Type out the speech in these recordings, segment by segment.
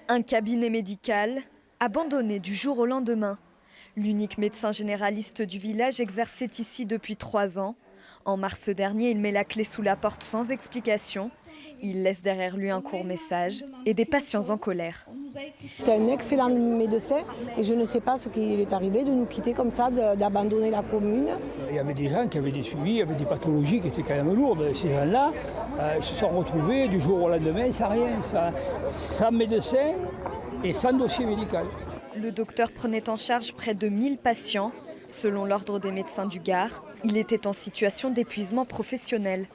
Un cabinet médical abandonné du jour au lendemain. L'unique médecin généraliste du village exerçait ici depuis 3 ans. En mars dernier, il met la clé sous la porte sans explication. Il laisse derrière lui un court message et des patients en colère. C'est un excellent médecin et je ne sais pas ce qui est arrivé de nous quitter comme ça, d'abandonner la commune. Il y avait des gens qui avaient des suivis, avec des pathologies qui étaient quand même lourdes. Et ces gens-là, ils se sont retrouvés du jour au lendemain sans rien, sans médecin et sans dossier médical. Le docteur prenait en charge près de 1000 patients. Selon l'ordre des médecins du Gard, il était en situation d'épuisement professionnel.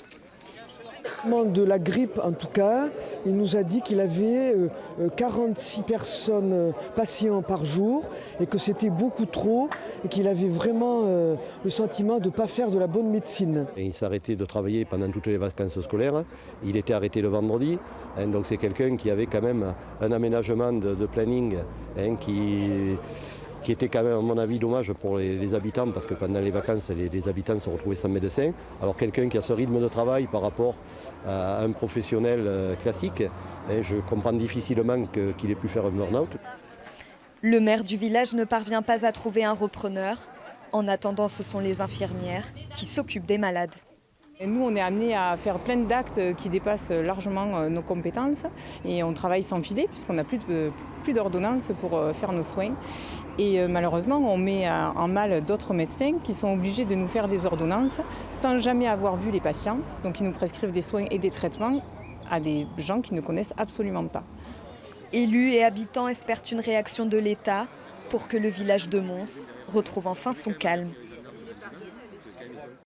De la grippe en tout cas, il nous a dit qu'il avait 46 personnes, patients par jour et que c'était beaucoup trop et qu'il avait vraiment le sentiment de ne pas faire de la bonne médecine. Et il s'est arrêté de travailler pendant toutes les vacances scolaires, il était arrêté le vendredi, donc c'est quelqu'un qui avait quand même un aménagement de planning qui était quand même, à mon avis, dommage pour les habitants, parce que pendant les vacances, les habitants se retrouvaient sans médecin. Alors quelqu'un qui a ce rythme de travail par rapport à un professionnel classique, je comprends difficilement qu'il ait pu faire un burn-out. Le maire du village ne parvient pas à trouver un repreneur. En attendant, ce sont les infirmières qui s'occupent des malades. Et nous, on est amenés à faire plein d'actes qui dépassent largement nos compétences et on travaille sans filet puisqu'on n'a plus d'ordonnances pour faire nos soins. Et malheureusement, on met en mal d'autres médecins qui sont obligés de nous faire des ordonnances sans jamais avoir vu les patients. Donc ils nous prescrivent des soins et des traitements à des gens qui ne connaissent absolument pas. Élus et habitants espèrent une réaction de l'État pour que le village de Mons retrouve enfin son calme.